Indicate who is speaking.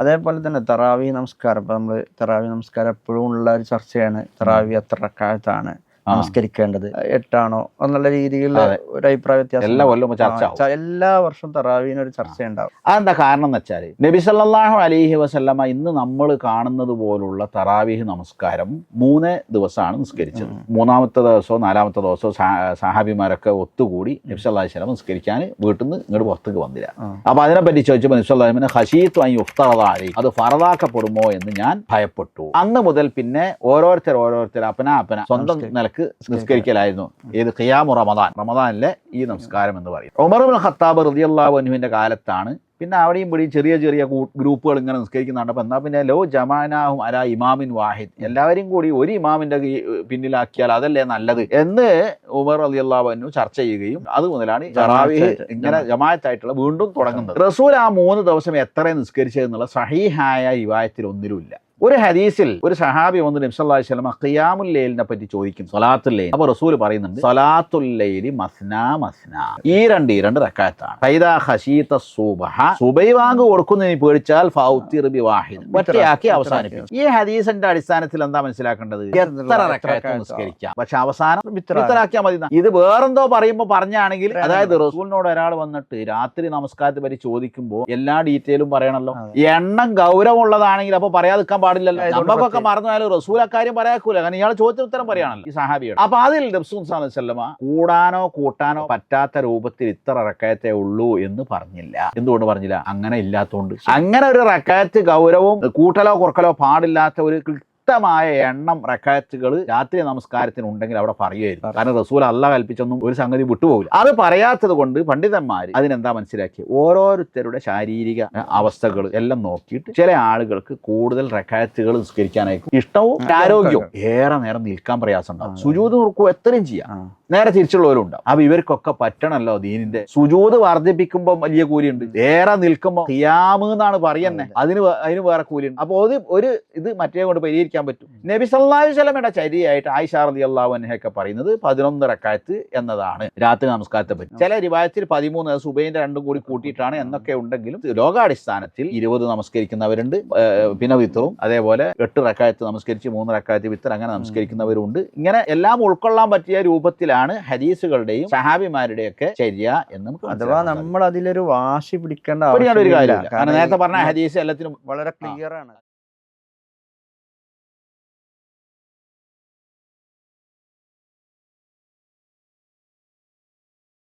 Speaker 1: അതേപോലെ തന്നെ തറാവി നമസ്കാരം, ഇപ്പൊ നമ്മള് തറാവി നമസ്കാരം എപ്പോഴും ഉള്ള ഒരു ചർച്ചയാണ്. തറാവി എത്ര റക്അത്താണ് നമസ്കരിക്കേണ്ടത്, 8 എന്നുള്ള രീതിയിലുള്ള ഒരു അഭിപ്രായ വ്യത്യാസം എല്ലാ വർഷവും തറാവീന് ഒരു ചർച്ച ഉണ്ടാവും.
Speaker 2: അതെന്താ കാരണം എന്ന് വെച്ചാൽ നബി സല്ലല്ലാഹു അലൈഹി വസല്ലമ ഇന്ന് നമ്മൾ കാണുന്നത് പോലുള്ള തറാവീഹ് നമസ്കാരം 3 ദിവസമാണ് നിസ്കരിച്ചത്. 3-ാമത്തെ ദിവസമോ 4-ാമത്തെ ദിവസമോ സഹാബിമാരൊക്കെ ഒത്തുകൂടി നബി സല്ലല്ലാഹു അലൈഹി വസല്ലം നിസ്കരിക്കാൻ വീട്ടിൽ നിന്ന് ഇങ്ങോട്ട് പുറത്തേക്ക് വന്നില്ല. അപ്പൊ അതിനെപ്പറ്റി ചോദിച്ചപ്പോൾ നബി സല്ലല്ലാഹു അലൈഹി വസല്ലം ഖശീതു അൻ യുഫ്തറദ അലൈഹി, അത് ഫറദാക്കപ്പെടുമോ എന്ന് ഞാൻ ഭയപ്പെട്ടു. അന്ന് മുതൽ പിന്നെ ഓരോരുത്തർ അപ്പന സ്വന്തം നിലക്ക് നിസ്കരിക്കലായിരുന്നു. ഏത് ഖിയാമു റമദാനിലെ ഈ നമസ്കാരം എന്ന് പറയും. ഉമർ ഇബ്നുൽ ഖത്താബ് റളിയല്ലാഹു അൻഹുവിന്റെ കാലത്താണ് പിന്നെ അവിടെയും ഇവിടെ ചെറിയ ഗ്രൂപ്പുകൾ ഇങ്ങനെ നിസ്കരിക്കുന്നുണ്ട്. അപ്പം എന്നാൽ പിന്നെ ലോ ജമാനാഹും അലാ ഇമാമിൻ വാഹിദ്, എല്ലാവരും കൂടി ഒരു ഇമാമിന്റെ പിന്നിലാക്കിയാൽ അതല്ലേ നല്ലത് എന്ന് ഉമർ റളിയല്ലാഹു അൻഹു ചർച്ച ചെയ്യുകയും അത് മുതലാണ് തറാവീഹ് ഇങ്ങനെ ജമാഅത്തായിട്ടുള്ള വീണ്ടും തുടങ്ങുന്നത്. റസൂൽ ആ 3 ദിവസം എത്ര നിസ്കരിച്ചതെന്നുള്ള സഹീഹായ റിവായത്തിൽ ഒന്നിലുമില്ല. ഒരു ഹദീസിൽ ഒരു സഹാബി വന്ന് നബി സല്ലല്ലാഹു അലൈഹി വസല്ലം ഖിയാമുൽ ലൈലിനെ പറ്റി ചോദിക്കും, സ്വലാത്തുൽ ലൈൽ. അപ്പോൾ റസൂൽ പറയുന്നുണ്ട് സ്വലാത്തുൽ ലൈലി മസ്നാ ഈ രണ്ട് റക്അത്താണ്. ഫൈദാ ഖശീത സുബ്ഹ, സുബൈ വാങ്ക് കൊടുക്കുന്നതിന് പേടിച്ചാൽ ഫൗത്തിർ ബി വാഹിദ്, ഒറ്റയാക്കി അവസാനിപ്പിക്കും. ഈ ഹദീസിന്റെ അടിസ്ഥാനത്തിൽ എന്താ മനസ്സിലാക്കേണ്ടത്? എത്ര റക്അത്ത് നിസ്കരിക്കാം, പക്ഷെ അവസാനം വിത്റാക്കിയാൽ മതി. ഇത് വേറെന്തോ പറയുമ്പോൾ പറഞ്ഞാണെങ്കിൽ, അതായത് റസൂലിനോട് ഒരാൾ വന്നിട്ട് രാത്രി നമസ്കാരത്തെ പറ്റി ചോദിക്കുമ്പോൾ എല്ലാ ഡീറ്റെയിലും പറയണല്ലോ. എണ്ണം ഗൗരവമുള്ളതാണെങ്കിൽ അപ്പൊ പറയാതിരിക്കാൻ പാടില്ലല്ലോ. നമുക്കൊക്കെ മറന്നുപോയാലും റസൂൽ അക്കാര്യം പറയാക്കൂല, കാരണം ഇയാൾ ചോദ്യത്തിന് ഉത്തരം പറയാണല്ലോ ഈ സഹാബിയോട്. അപ്പൊ അതിൽ റസൂൽ സല്ലല്ലാഹു അലൈഹി വസല്ലം കൂടാനോ കൂട്ടാനോ പറ്റാത്ത രൂപത്തിൽ ഇത്ര റക്അത്തേ ഉള്ളൂ എന്ന് പറഞ്ഞില്ല. എന്തുകൊണ്ട് പറഞ്ഞില്ല? അങ്ങനെ ഇല്ലാത്തതുകൊണ്ട്. അങ്ങനെ ഒരു റക്അത്ത് ഗൗരവവും കൂട്ടലോ കുറക്കലോ പാടില്ലാത്ത ഒരു മായ എണ്ണം റക്അത്തുകൾ രാത്രി നമസ്കാരത്തിന് ഉണ്ടെങ്കിൽ അവിടെ പറയുമായിരുന്നു. കാരണം റസൂൽ അല്ലാഹ് കൽപ്പിച്ചൊന്നും ഒരു സംഗതി വിട്ടുപോകില്ല. അത് പറയാത്തത് കൊണ്ട് പണ്ഡിതന്മാർ അതിനെന്താ മനസ്സിലാക്കി, ഓരോരുത്തരുടെ ശാരീരിക അവസ്ഥകൾ എല്ലാം നോക്കിയിട്ട് ചില ആളുകൾക്ക് കൂടുതൽ റക്അത്തുകൾ നിസ്കരിക്കാനായിരിക്കും ഇഷ്ടവും ആരോഗ്യവും, ഏറെ നേരം നിൽക്കാൻ പ്രയാസം ഉണ്ടാവും. സുജൂദ് റുക്കൂ എത്രയും ചെയ്യാം, നേരെ തിരിച്ചുള്ളവരും ഉണ്ടാവും. അപ്പൊ ഇവർക്കൊക്കെ പറ്റണല്ലോ ദീനിന്റെ. സുജൂദ് വർദ്ധിപ്പിക്കുമ്പോൾ വലിയ കൂലിയുണ്ട്, ഏറെ നിൽക്കുമ്പോൾ ഖിയാമ് എന്നാണ് പറയുന്നത്, അതിന് വേറെ കൂലിയുണ്ട്. അപ്പൊ ഇത് മറ്റേ കൊണ്ട് പരിഹരിക്കാൻ പറ്റും. നബി സല്ലല്ലാഹു അലൈഹി വസല്ലമയുടെ ചര്യയായിട്ട് ആയിഷ റളിയല്ലാഹു അൻഹയൊക്കെ പറയുന്നത് 11 റക്അത്ത് എന്നതാണ് രാത്രി നമസ്കാരത്തെ പറ്റി. ചില റിവായത്തിൽ 13, സുബൈന്റെ 2 കൂടി കൂട്ടിയിട്ടാണ് എന്നൊക്കെ ഉണ്ടെങ്കിലും ലോകാടിസ്ഥാനത്തിൽ 20 നമസ്കരിക്കുന്നവരുണ്ട്. പിന്നെ വിത്തറും അതേപോലെ 8 റക്അത്ത് നമസ്കരിച്ച് 3 റക്അത്ത് വിത്തർ അങ്ങനെ നമസ്കരിക്കുന്നവരുണ്ട്. ഇങ്ങനെ എല്ലാം ഉൾക്കൊള്ളാൻ പറ്റിയ രൂപത്തിലാണ് ഹദീസുകളുടെയും സഹാബിമാരുടെയും ഒക്കെ ചര്യ എന്ന്.
Speaker 1: അഥവാ നമ്മൾ അതിലൊരു വാശി പിടിക്കേണ്ട
Speaker 2: ഒരു കാര്യമില്ല. കാരണം നേരത്തെ പറഞ്ഞ ഹദീസ് എല്ലാത്തിനും
Speaker 1: വളരെ ക്ലിയർ ആണ്.